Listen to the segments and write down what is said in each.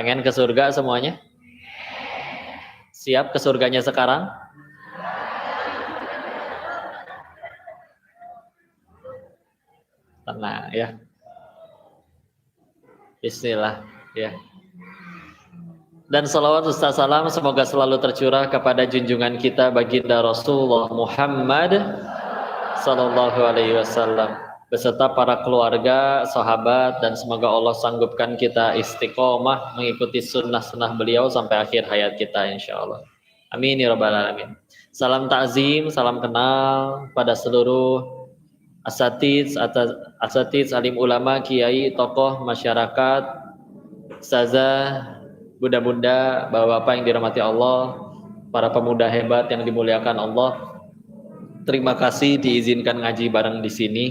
Pengen ke surga semuanya? Siap ke surganya sekarang? Tenang ya. Bismillah ya. Dan salawat Ustaz salam semoga selalu tercurah kepada junjungan kita baginda Rasulullah Muhammad sallallahu alaihi wasallam beserta para keluarga, sahabat, dan semoga Allah sanggupkan kita istiqomah mengikuti sunnah-sunnah beliau sampai akhir hayat kita insyaallah. Amin ya rabbal alamin. Salam takzim, salam kenal pada seluruh asatiz, alim ulama, kiai, tokoh masyarakat, ustazah, bunda-bunda, bapak-bapak yang dirahmati Allah, para pemuda hebat yang dimuliakan Allah. Terima kasih diizinkan ngaji bareng di sini.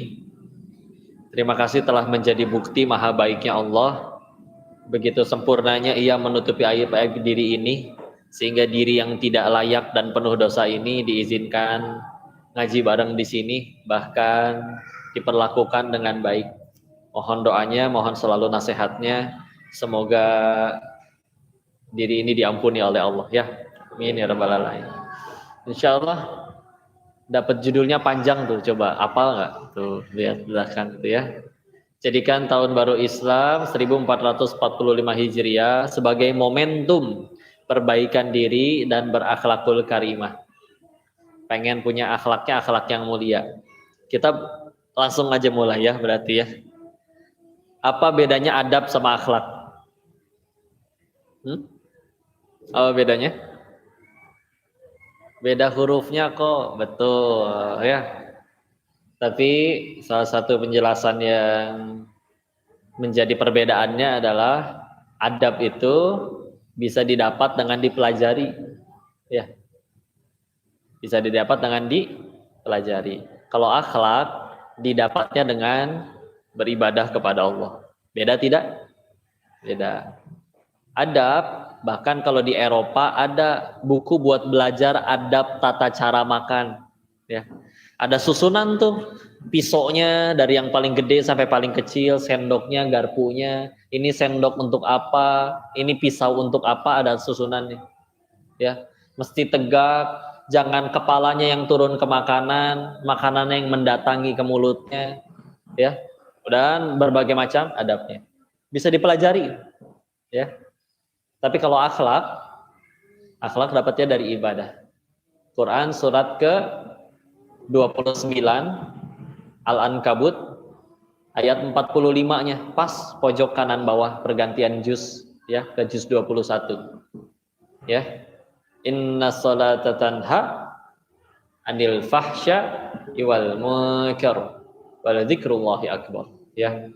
Terima kasih telah menjadi bukti maha baiknya Allah. Begitu sempurnanya Ia menutupi aib-aib diri ini, sehingga diri yang tidak layak dan penuh dosa ini diizinkan ngaji bareng di sini, bahkan diperlakukan dengan baik. Mohon doanya, mohon selalu nasihatnya. Semoga diri ini diampuni oleh Allah ya. Amin ya rabbal alamin. Insyaallah dapat judulnya panjang tuh, coba hafal nggak tuh, lihat belakang tuh ya. Jadikan tahun baru Islam 1445 Hijriah sebagai momentum perbaikan diri dan berakhlakul karimah. Pengen punya akhlaknya akhlak yang mulia. Kita langsung aja mulai ya berarti ya. Apa bedanya adab sama akhlak? Apa bedanya? Beda hurufnya kok, betul ya. Tapi salah satu penjelasan yang menjadi perbedaannya adalah adab itu bisa didapat dengan dipelajari, ya. Bisa didapat dengan dipelajari. Kalau akhlak didapatnya dengan beribadah kepada Allah. Beda tidak? Beda. Adab, bahkan kalau di Eropa ada buku buat belajar adab tata cara makan, ya. Ada susunan tuh, pisaunya dari yang paling gede sampai paling kecil, sendoknya, garpunya, ini sendok untuk apa, ini pisau untuk apa, ada susunannya, ya. Mesti tegak, jangan kepalanya yang turun ke makanan, makanannya yang mendatangi ke mulutnya, ya. Dan berbagai macam adabnya bisa dipelajari, ya. Tapi kalau akhlak dapatnya dari ibadah. Quran surat ke-29 Al-Ankabut ayat 45-nya, pas pojok kanan bawah pergantian juz ya, ke juz 21. Ya. Inna sholata tanha anil fahsya wal munkar wal dzikrullahi akbar. Ya.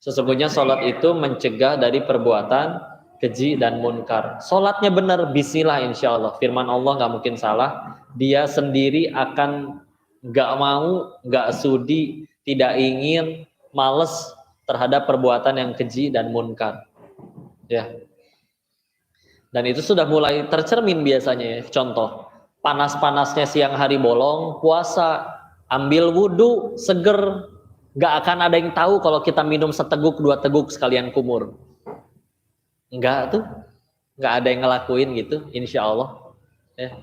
Sesungguhnya salat itu mencegah dari perbuatan keji dan munkar. Salatnya benar, bismillah insyaallah. Firman Allah nggak mungkin salah. Dia sendiri akan nggak mau, nggak sudi, tidak ingin, males terhadap perbuatan yang keji dan munkar. Ya. Dan itu sudah mulai tercermin biasanya. Contoh, panas-panasnya siang hari bolong, puasa, ambil wudhu, seger. Nggak akan ada yang tahu kalau kita minum seteguk, 2 teguk sekalian kumur. Enggak tuh, enggak ada yang ngelakuin gitu, insya Allah. Ya.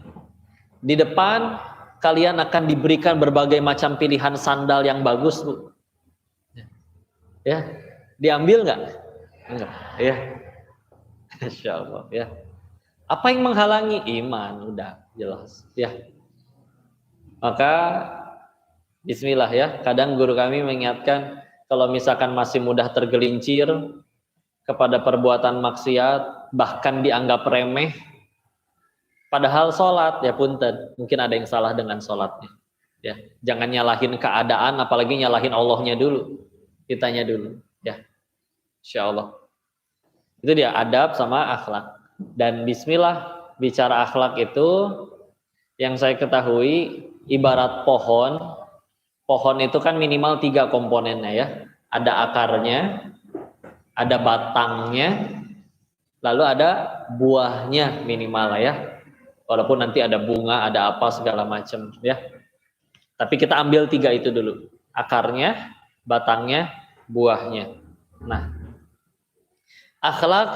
Di depan kalian akan diberikan berbagai macam pilihan sandal yang bagus, Bu. Ya, diambil nggak? Enggak. Ya, insya Allah. Ya. Apa yang menghalangi? Iman, udah jelas. Ya. Maka, bismillah ya. Kadang guru kami mengingatkan kalau misalkan masih mudah tergelincir kepada perbuatan maksiat, bahkan dianggap remeh, padahal sholat, ya punten, mungkin ada yang salah dengan sholatnya, ya. Jangan nyalahin keadaan, apalagi nyalahin Allahnya dulu, kitanya dulu, ya. Insya Allah. Itu dia adab sama akhlak. Dan bismillah, bicara akhlak itu, yang saya ketahui, ibarat pohon itu kan minimal 3 komponennya ya, ada akarnya, ada batangnya, lalu ada buahnya minimal lah ya. Walaupun nanti ada bunga, ada apa segala macam ya. Tapi kita ambil 3 itu dulu. Akarnya, batangnya, buahnya. Nah, akhlak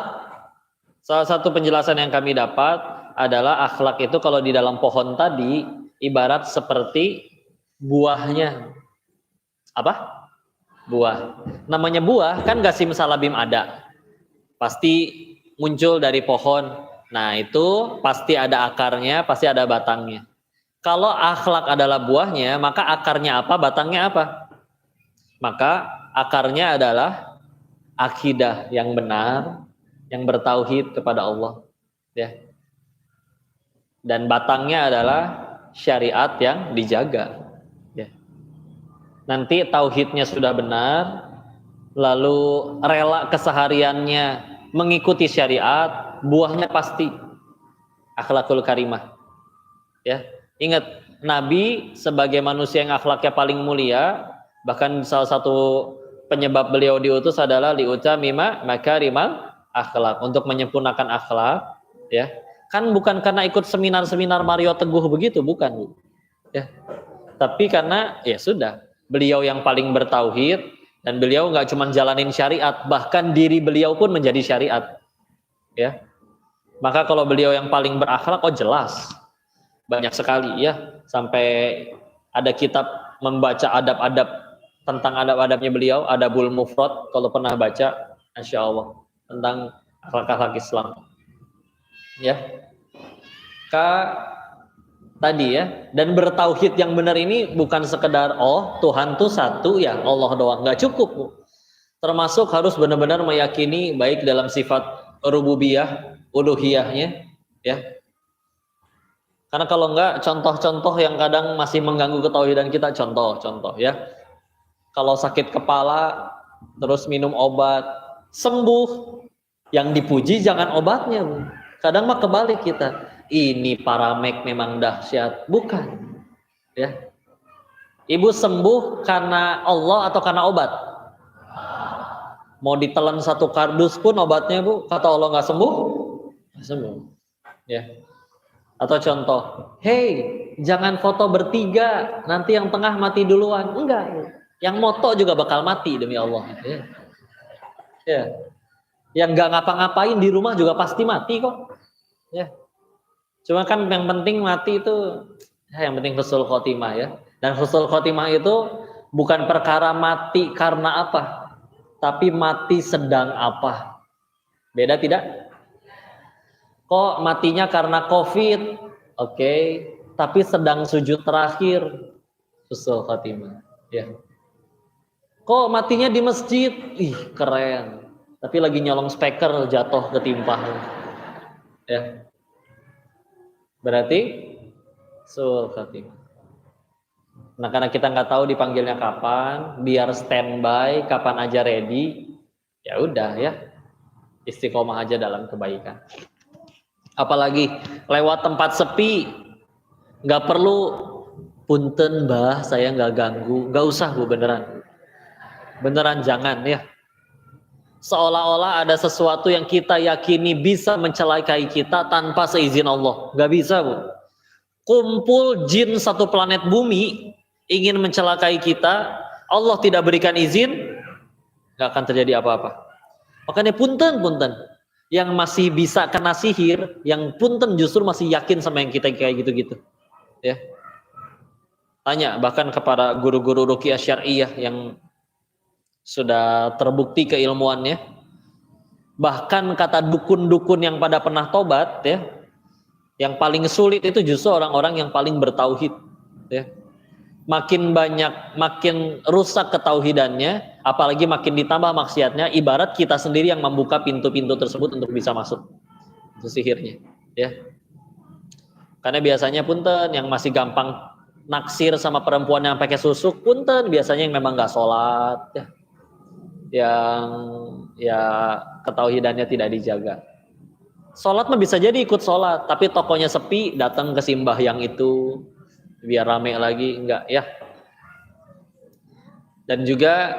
Salah satu penjelasan yang kami dapat adalah akhlak itu kalau di dalam pohon tadi ibarat seperti buahnya. Apa? Buah. Namanya buah kan gak simsalabim ada. Pasti muncul dari pohon. Nah, itu pasti ada akarnya, pasti ada batangnya. Kalau akhlak adalah buahnya, maka akarnya apa, batangnya apa? Maka akarnya adalah akidah yang benar, yang bertauhid kepada Allah, ya. Dan batangnya adalah syariat yang dijaga, ya. Nanti tauhidnya sudah benar, lalu rela kesehariannya mengikuti syariat, buahnya pasti akhlakul karimah, ya. Ingat, Nabi sebagai manusia yang akhlaknya paling mulia, bahkan salah satu penyebab beliau diutus adalah liutamima makarimal akhlak, untuk menyempurnakan akhlak, ya. Kan bukan karena ikut seminar-seminar Mario Teguh begitu, bukan, Bu. Ya. Tapi karena ya sudah, beliau yang paling bertauhid dan beliau nggak cuma jalanin syariat, bahkan diri beliau pun menjadi syariat, ya. Maka kalau beliau yang paling berakhlak, oh jelas banyak sekali, ya, sampai ada kitab membaca adab-adab tentang adab-adabnya beliau, Adabul Mufrad, kalau pernah baca, Masya Allah, tentang akhlak-akhlak Islam, ya. Tadi, ya, dan bertauhid yang benar ini bukan sekedar oh Tuhan tuh satu, ya Allah doang, nggak cukup, Bu. Termasuk harus benar-benar meyakini baik dalam sifat rububiyah, uluhiyahnya, ya. Karena kalau enggak, contoh-contoh yang kadang masih mengganggu ketauhidan kita, contoh, ya. Kalau sakit kepala, terus minum obat, sembuh. Yang dipuji jangan obatnya, Bu. Kadang mah kebalik kita. Ini paramek memang dahsyat. Bukan. Ya. Ibu sembuh karena Allah atau karena obat? Mau ditelan satu kardus pun obatnya, Bu, kata Allah nggak sembuh? Nggak sembuh. Ya. Atau contoh, hey, jangan foto bertiga, nanti yang tengah mati duluan. Enggak, yang moto juga bakal mati demi Allah. Ya. Ya. Yang nggak ngapa-ngapain di rumah juga pasti mati kok. Ya. Cuma kan yang penting mati itu, ya, yang penting husnul khotimah, ya. Dan husnul khotimah itu bukan perkara mati karena apa, tapi mati sedang apa. Beda tidak? Kok matinya karena COVID, oke, tapi sedang sujud terakhir, husnul khotimah, ya. Kok matinya di masjid, ih keren, tapi lagi nyolong speaker jatuh ketimpa, ya. Berarti husnul khotimah. Nah, karena kita nggak tahu dipanggilnya kapan, biar standby, kapan aja ready, ya udah, ya, istiqomah aja dalam kebaikan. Apalagi lewat tempat sepi, nggak perlu punten Mbah, saya nggak ganggu, nggak usah, Bu, beneran jangan, ya. Seolah-olah ada sesuatu yang kita yakini bisa mencelakai kita tanpa seizin Allah, nggak bisa, Bu. Kumpul jin satu planet bumi ingin mencelakai kita, Allah tidak berikan izin, nggak akan terjadi apa-apa. Makanya punten. Yang masih bisa kena sihir, yang punten justru masih yakin sama yang kita kayak gitu-gitu, ya. Tanya bahkan kepada guru-guru ruqyah syariah yang sudah terbukti keilmuannya, bahkan kata dukun-dukun yang pada pernah tobat, ya, yang paling sulit itu justru orang-orang yang paling bertauhid, ya. Makin banyak, makin rusak ketauhidannya, apalagi makin ditambah maksiatnya, ibarat kita sendiri yang membuka pintu-pintu tersebut untuk bisa masuk itu sihirnya, ya. Karena biasanya punten yang masih gampang naksir sama perempuan yang pakai susuk, punten biasanya yang memang nggak sholat, ya, yang ya ketauhidannya tidak dijaga. Sholat mah bisa jadi ikut sholat, tapi tokonya sepi, datang ke simbah yang itu biar rame lagi, enggak, ya. Dan juga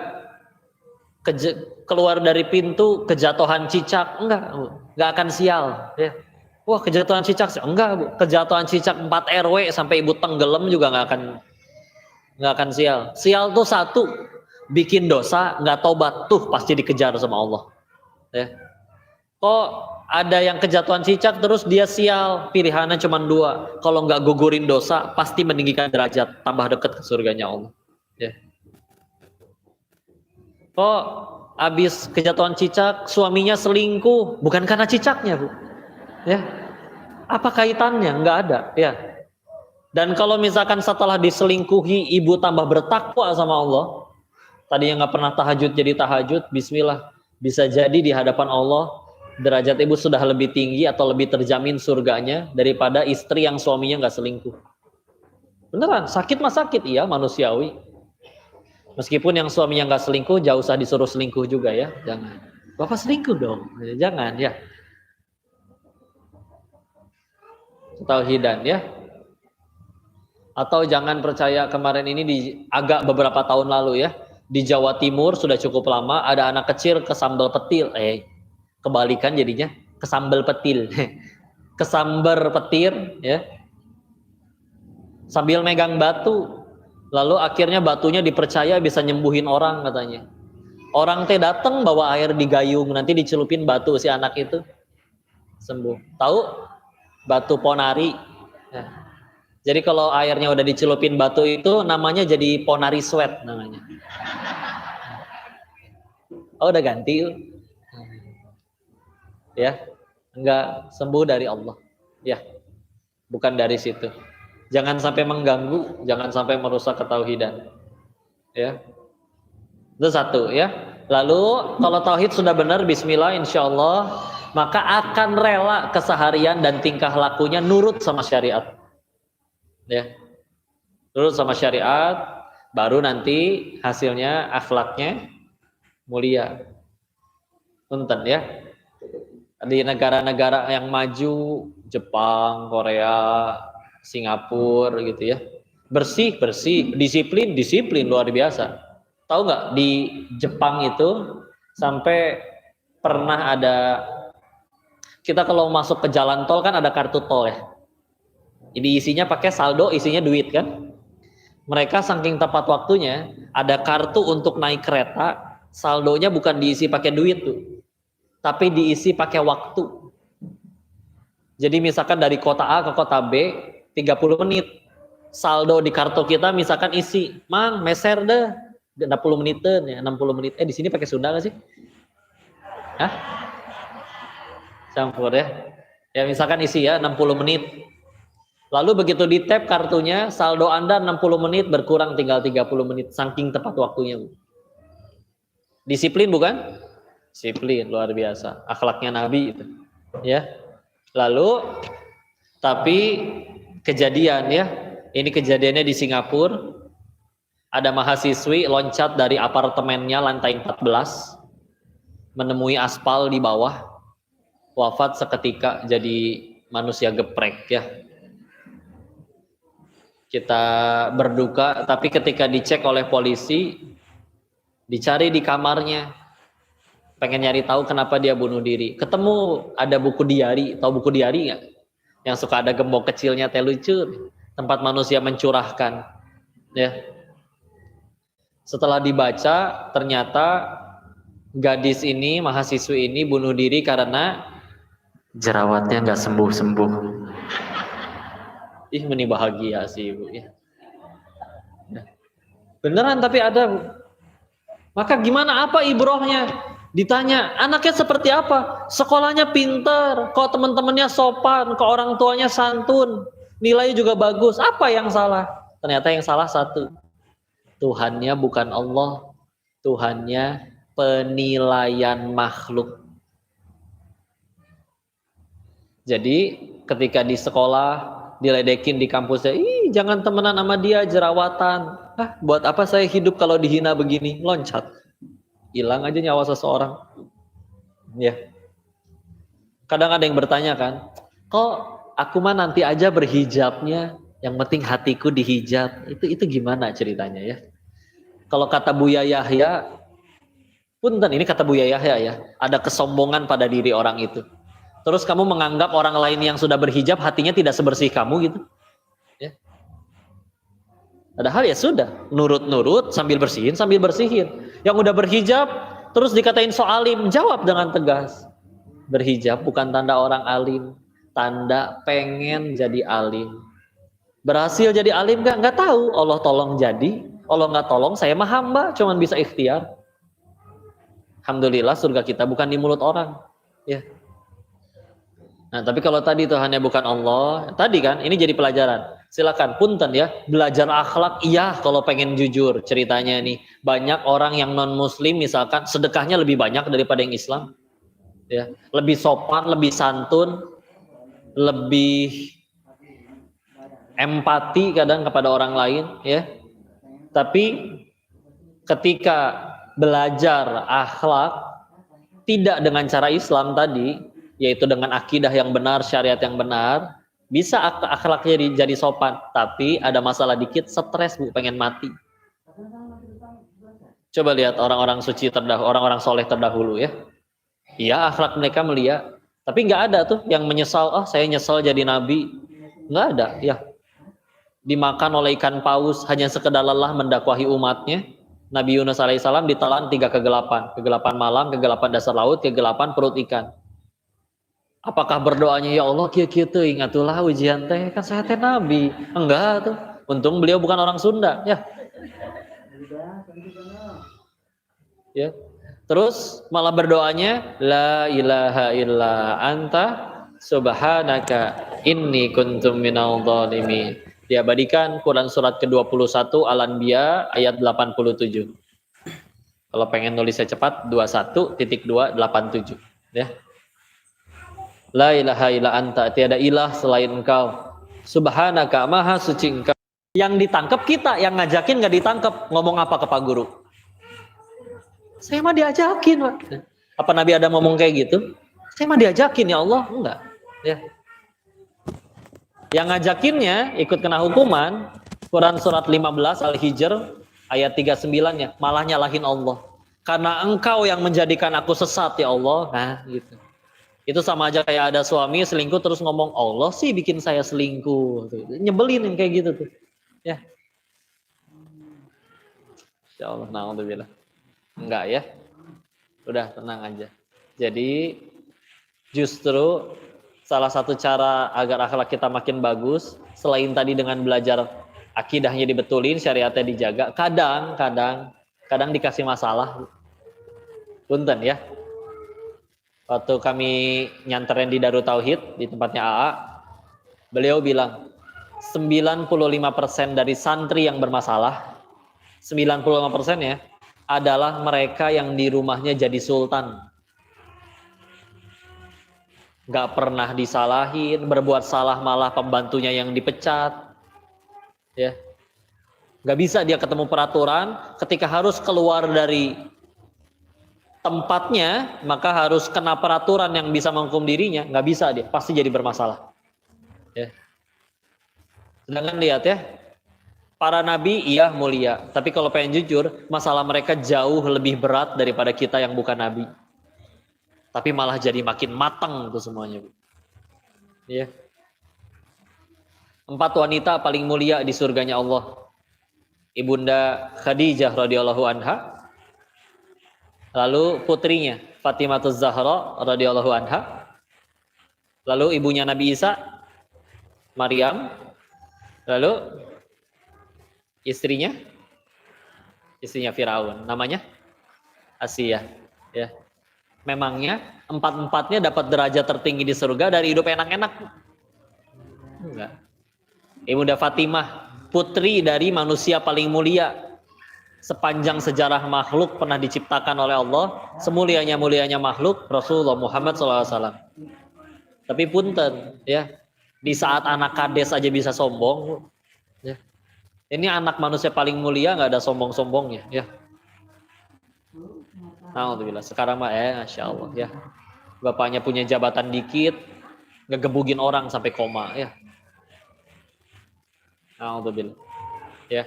keluar dari pintu kejatuhan cicak, enggak akan sial, ya. Wah, kejatuhan cicak, enggak, Bu. Kejatuhan cicak 4 RW sampai ibu tenggelam juga enggak akan sial. Sial tuh satu, bikin dosa, enggak tobat, tuh pasti dikejar sama Allah, ya. Kok Ada yang kejatuhan cicak terus dia sial, pilihannya cuma dua. Kalau nggak gugurin dosa, pasti meninggikan derajat, tambah dekat ke surganya Allah. Ya. Kok abis kejatuhan cicak, suaminya selingkuh, bukan karena cicaknya, Bu. Ya. Apa kaitannya? Nggak ada. Ya. Dan kalau misalkan setelah diselingkuhi, ibu tambah bertakwa sama Allah, tadi yang nggak pernah tahajud jadi tahajud, bismillah, bisa jadi di hadapan Allah derajat ibu sudah lebih tinggi atau lebih terjamin surganya daripada istri yang suaminya nggak selingkuh. Beneran, sakit mah sakit, iya manusiawi. Meskipun yang suaminya nggak selingkuh, jauh usah disuruh selingkuh juga ya, jangan. Bapak selingkuh dong, jangan ya. Tauhidan ya. Atau jangan percaya kemarin ini agak beberapa tahun lalu ya, di Jawa Timur sudah cukup lama ada anak kecil kesambal petil, kebalikan jadinya kesambal petil kesambar petir ya, sambil megang batu, lalu akhirnya batunya dipercaya bisa nyembuhin orang katanya. Orang teh datang bawa air di gayung, nanti dicelupin batu si anak itu sembuh. Tahu batu ponari ya. Jadi kalau airnya udah dicelupin batu itu namanya jadi ponari sweat namanya. Oh udah ganti ya, enggak sembuh dari Allah ya, bukan dari situ. Jangan sampai mengganggu, jangan sampai merusak ketauhidan ya. Itu satu ya. Lalu kalau tauhid sudah benar, bismillah insyaallah, maka akan rela keseharian dan tingkah lakunya nurut sama syariat ya, nurut sama syariat, baru nanti hasilnya akhlaknya mulia. Punten ya. Di negara-negara yang maju, Jepang, Korea, Singapura gitu ya, bersih, disiplin luar biasa. Tahu nggak di Jepang itu sampai pernah ada, kita kalau masuk ke jalan tol kan ada kartu tol ya. Jadi isinya pakai saldo, isinya duit kan. Mereka saking tepat waktunya, ada kartu untuk naik kereta, saldonya bukan diisi pakai duit tuh, tapi diisi pakai waktu. Jadi misalkan dari kota A ke kota B 30 menit. Saldo di kartu kita misalkan isi, "Mang, meser deh 60 menitan ya, 60 menit." Di sini pakai Sunda enggak sih? Hah? Campur ya. Ya misalkan isi ya 60 menit. Lalu begitu di tap kartunya, saldo Anda 60 menit berkurang tinggal 30 menit. Saking tepat waktunya. Disiplin bukan? Disiplin luar biasa, akhlaknya Nabi itu ya. Lalu tapi kejadian ya, ini kejadiannya di Singapura, ada mahasiswi loncat dari apartemennya lantai 14 menemui aspal di bawah, wafat seketika jadi manusia geprek ya. Kita berduka, tapi ketika dicek oleh polisi, dicari di kamarnya, pengen nyari tahu kenapa dia bunuh diri. Ketemu ada buku diari, tahu buku diari nggak? Yang suka ada gembok kecilnya, teh lucu, tempat manusia mencurahkan. Ya. Setelah dibaca, ternyata gadis ini, mahasiswi ini bunuh diri karena jerawatnya nggak sembuh-sembuh. Ih, meni bahagia sih ibu ya. Beneran tapi ada Bu. Maka gimana, apa ibrohnya? Ditanya, anaknya seperti apa? Sekolahnya pintar, kok teman-temannya sopan, kok orang tuanya santun, nilainya juga bagus. Apa yang salah? Ternyata yang salah satu, Tuhannya bukan Allah, Tuhannya penilaian makhluk. Jadi ketika di sekolah diledekin di kampusnya, ih jangan temenan sama dia, jerawatan. Buat apa saya hidup kalau dihina begini? Loncat, hilang aja nyawa seseorang. Ya. Kadang ada yang bertanya kan, kok aku mah nanti aja berhijabnya, yang penting hatiku dihijab. Itu gimana ceritanya ya? Kalau kata Buya Yahya, punten ini kata Buya Yahya ya, ada kesombongan pada diri orang itu. Terus kamu menganggap orang lain yang sudah berhijab hatinya tidak sebersih kamu gitu. Ya. Padahal ya sudah, nurut-nurut sambil bersihin. Yang udah berhijab terus dikatain soalim, jawab dengan tegas. Berhijab bukan tanda orang alim, tanda pengen jadi alim. Berhasil jadi alim nggak tahu. Allah tolong jadi, Allah nggak tolong, saya mah hamba, cuman bisa ikhtiar. Alhamdulillah surga kita bukan di mulut orang, ya. Nah, tapi kalau tadi Tuhannya bukan Allah, tadi kan ini jadi pelajaran. Silakan punten ya, belajar akhlak iya kalau pengen jujur ceritanya nih. Banyak orang yang non muslim misalkan sedekahnya lebih banyak daripada yang Islam. Ya, lebih sopan, lebih santun, lebih empati kadang kepada orang lain, ya. Tapi ketika belajar akhlak tidak dengan cara Islam tadi, yaitu dengan akidah yang benar, syariat yang benar, bisa akhlaknya jadi sopan, tapi ada masalah dikit, stres Bu, pengen mati. Coba lihat orang-orang suci terdahulu, orang-orang soleh terdahulu ya. Iya, akhlak mereka mulia, tapi nggak ada tuh yang menyesal, oh saya nyesal jadi nabi, nggak ada, ya. Dimakan oleh ikan paus hanya sekedar lelah mendakwahi umatnya. Nabi Yunus alaihissalam ditelan 3 kegelapan, kegelapan malam, kegelapan dasar laut, kegelapan perut ikan. Apakah berdoanya ya Allah kieu-kieu teuing atulah ujian teh kan saya teh nabi? Enggak tuh. Untung beliau bukan orang Sunda, ya. Ya. Terus malah berdoanya la ilaha illa anta subhanaka inni kuntum minal zalimin. Diabadikan Quran surat ke-21 Al-Anbiya ayat 87. Kalau pengen nulisnya cepat 21.287 ya. La ilaha illa anta, tiada ilah selain engkau. Subhanaka, maha suci engkau. Yang ditangkap kita, yang ngajakin nggak ditangkap. Ngomong apa ke Pak Guru? Saya mah diajakin, Pak. Apa Nabi Adam ngomong kayak gitu? Saya mah diajakin ya Allah, enggak. Ya. Yang ngajakinnya ikut kena hukuman, Quran surat 15 Al-Hijr ayat 39-nya, malah nyalahin Allah. Karena engkau yang menjadikan aku sesat ya Allah. Nah, gitu. Itu sama aja kayak ada suami selingkuh terus ngomong Allah sih bikin saya selingkuh. Nyebelin yang kayak gitu tuh. Ya. Ya Allah, na'udzubillah. Enggak ya. Udah tenang aja. Jadi justru salah satu cara agar akhlak kita makin bagus selain tadi dengan belajar akidahnya dibetulin, syariatnya dijaga, kadang dikasih masalah. Punten ya. Waktu kami nyanterin di Darut Tauhid di tempatnya AA, beliau bilang 95% dari santri yang bermasalah, 95% ya adalah mereka yang di rumahnya jadi sultan. Gak pernah disalahin, berbuat salah malah pembantunya yang dipecat. Ya. Gak bisa dia ketemu peraturan, ketika harus keluar dari tempatnya, maka harus kena peraturan yang bisa menghukum dirinya, nggak bisa dia, pasti jadi bermasalah. Ya. Sedangkan lihat ya, para nabi iya mulia, tapi kalau pengen jujur, masalah mereka jauh lebih berat daripada kita yang bukan nabi. Tapi malah jadi makin matang tuh semuanya. Ya. 4 wanita paling mulia di surganya Allah. Ibunda Khadijah radhiyallahu anha, lalu putrinya Fatimah Zahra radhiyallahu anha, lalu ibunya Nabi Isa Maryam, lalu istrinya Firaun, namanya Asiyah. Ya, memangnya 4-4-nya dapat derajat tertinggi di surga dari hidup enak-enak? Enggak. Ibunda Fatimah, putri dari manusia paling mulia sepanjang sejarah makhluk pernah diciptakan oleh Allah, semulia-mulianya makhluk Rasulullah Muhammad SAW. Tapi punten ya, di saat anak kades aja bisa sombong ya. Ini anak manusia paling mulia nggak ada sombong-sombongnya ya. Alhamdulillah sekarang mah Masya Allah ya, bapaknya punya jabatan dikit ngegebugin orang sampai koma ya. Alhamdulillah ya.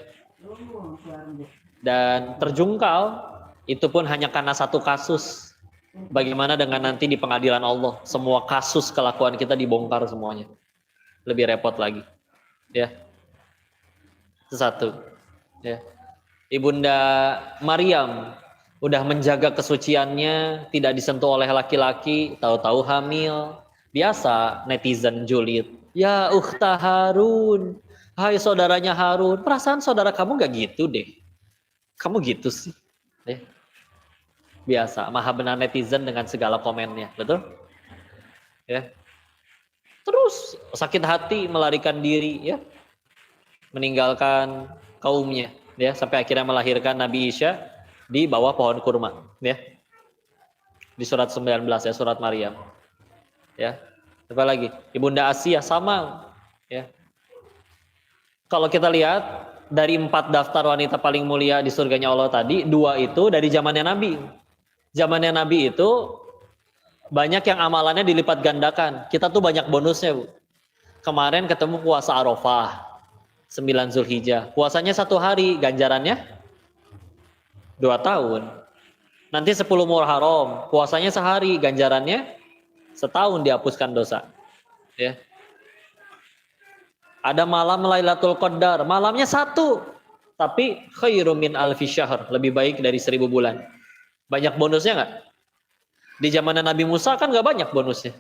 Dan terjungkal itu pun hanya karena satu kasus. Bagaimana dengan nanti di pengadilan Allah, semua kasus kelakuan kita dibongkar semuanya, lebih repot lagi ya. Itu satu ya. Ibunda Maryam, udah menjaga kesuciannya, tidak disentuh oleh laki-laki, tahu-tahu hamil. Biasa netizen julid. Ya ukhta Harun, hai saudaranya Harun. Perasaan saudara kamu gak gitu deh. Kamu gitu sih. Ya. Biasa, maha benar netizen dengan segala komennya, betul? Ya. Terus sakit hati melarikan diri, ya, meninggalkan kaumnya, ya, sampai akhirnya melahirkan Nabi Isa di bawah pohon kurma, ya. Di surat 19 ya, surat Maryam. Ya. Apa lagi? Ibunda Asia sama, ya. Kalau kita lihat dari 4 daftar wanita paling mulia di surganya Allah tadi, 2 itu dari zamannya Nabi. Zamannya Nabi itu banyak yang amalannya dilipat gandakan. Kita tuh banyak bonusnya, Bu. Kemarin ketemu puasa Arafah 9 Zulhijjah. Puasanya 1 hari, ganjarannya 2 tahun. Nanti 10 Muharram, puasanya sehari, ganjarannya setahun dihapuskan dosa. Ya. Ada malam Lailatul Qadar, malamnya 1, tapi khairum min alfi syahr, lebih baik dari 1000 bulan. Banyak bonusnya nggak? Di zaman Nabi Musa kan nggak banyak bonusnya.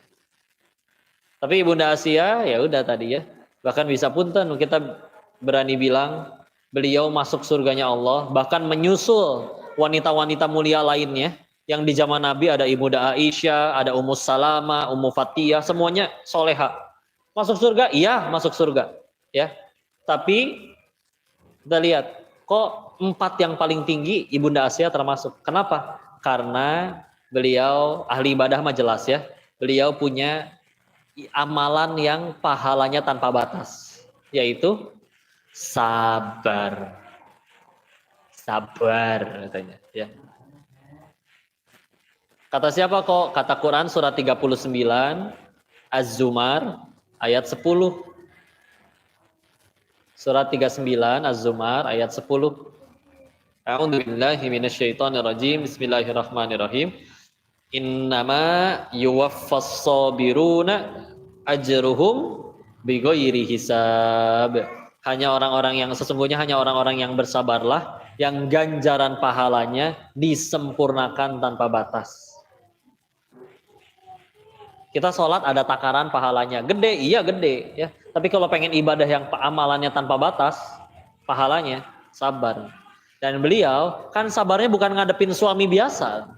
Tapi Ibunda Asia ya udah tadi ya. Bahkan bisa punten kita berani bilang beliau masuk surganya Allah, bahkan menyusul wanita-wanita mulia lainnya yang di zaman Nabi. Ada Ibunda Aisyah, ada Ummu Salama, Ummu Fatiyah, semuanya soleha. Masuk surga? Iya, masuk surga. Ya. Tapi kita lihat kok 4 yang paling tinggi Ibunda Asia termasuk. Kenapa? Karena beliau ahli ibadah mah jelas ya. Beliau punya amalan yang pahalanya tanpa batas, yaitu sabar. Sabar katanya, ya. Kata siapa kok? Kata Quran surat 39 Az-Zumar ayat 10. Surat 39 Az-Zumar ayat 10. A'udzubillahi minasyaitonirrajim. Bismillahirrahmanirrahim. Innama yuwaffas sabiruna ajruhum bighairi hisab. Sesungguhnya hanya orang-orang yang bersabarlah yang ganjaran pahalanya disempurnakan tanpa batas. Kita sholat ada takaran pahalanya, gede, iya gede, ya. Tapi kalau pengen ibadah yang amalannya tanpa batas, pahalanya sabar. Dan beliau kan sabarnya bukan ngadepin suami biasa,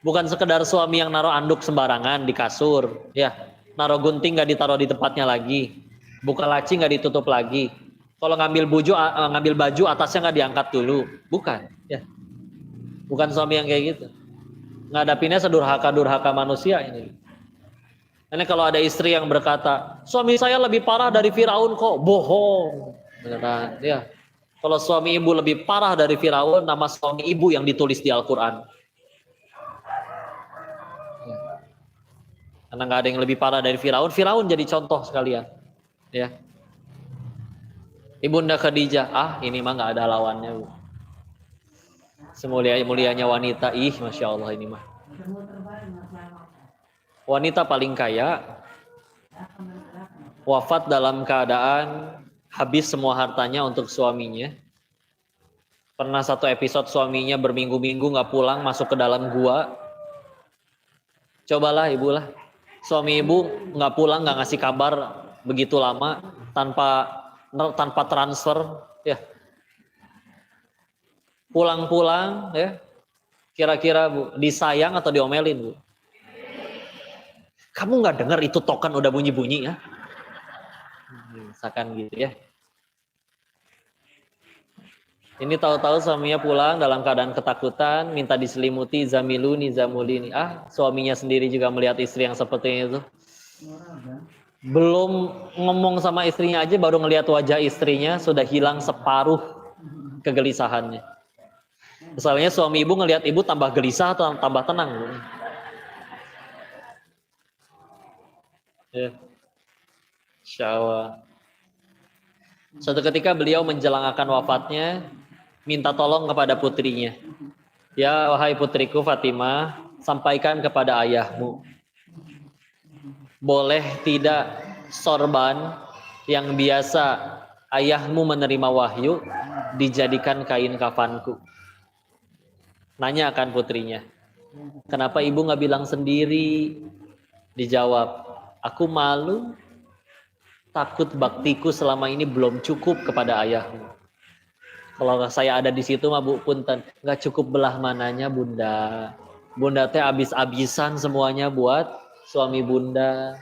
bukan sekedar suami yang naruh anduk sembarangan di kasur, ya, naruh gunting nggak ditaruh di tempatnya lagi, buka laci nggak ditutup lagi. Kalau ngambil baju atasnya nggak diangkat dulu, bukan, ya, bukan suami yang kayak gitu. Ngadapinnya sedurhaka-durhaka manusia ini. Ini kalau ada istri yang berkata, suami saya lebih parah dari Firaun kok, bohong, beneran, ya. Kalau suami ibu lebih parah dari Firaun, nama suami ibu yang ditulis di Al-Quran. Karena nggak ada yang lebih parah dari Firaun, Firaun jadi contoh sekalian, ya. Ibunda Khadijah, ini mah nggak ada lawannya, Bu. Semulia-mulianya wanita, masya Allah ini mah. Wanita paling kaya, wafat dalam keadaan habis semua hartanya untuk suaminya. Pernah satu episode suaminya berminggu-minggu nggak pulang, masuk ke dalam gua. Cobalah ibu lah, suami ibu nggak pulang, nggak ngasih kabar begitu lama tanpa transfer, ya. Pulang-pulang, ya. Kira-kira Bu, disayang atau diomelin, Bu? Kamu nggak dengar itu token udah bunyi-bunyi, ya? Misalkan gitu, ya. Ini tahu-tahu suaminya pulang dalam keadaan ketakutan, minta diselimuti, zamiluni, zamulini. Suaminya sendiri juga melihat istri yang seperti itu. Belum ngomong sama istrinya aja, baru ngelihat wajah istrinya sudah hilang separuh kegelisahannya. Misalnya suami ibu ngelihat ibu tambah gelisah atau tambah tenang, Bu? Ya. Insya Suatu ketika beliau menjelang akan wafatnya, minta tolong kepada putrinya. Ya wahai putriku Fatimah, sampaikan kepada ayahmu, boleh tidak sorban yang biasa ayahmu menerima wahyu dijadikan kain kafanku. Nanya kan putrinya, kenapa ibu nggak bilang sendiri? Dijawab, aku malu, takut baktiku selama ini belum cukup kepada ayahmu. Kalau saya ada di situ mah Bu punten, nggak cukup belah mananya bunda. Bunda teh abis-abisan semuanya buat suami bunda.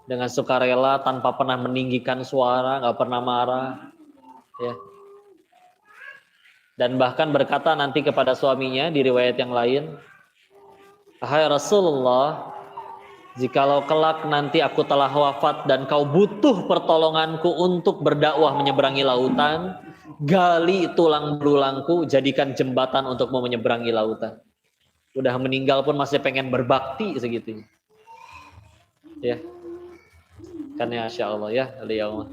Dengan sukarela tanpa pernah meninggikan suara, nggak pernah marah. Ya. Dan bahkan berkata nanti kepada suaminya di riwayat yang lain, "Hai Rasulullah, jikalau kelak nanti aku telah wafat dan kau butuh pertolonganku untuk berdakwah menyeberangi lautan, gali tulang belulangku, jadikan jembatan untukmu menyeberangi lautan." Udah meninggal pun masih pengen berbakti segitunya. Ya. Kan ya Masya Allah ya, beliau.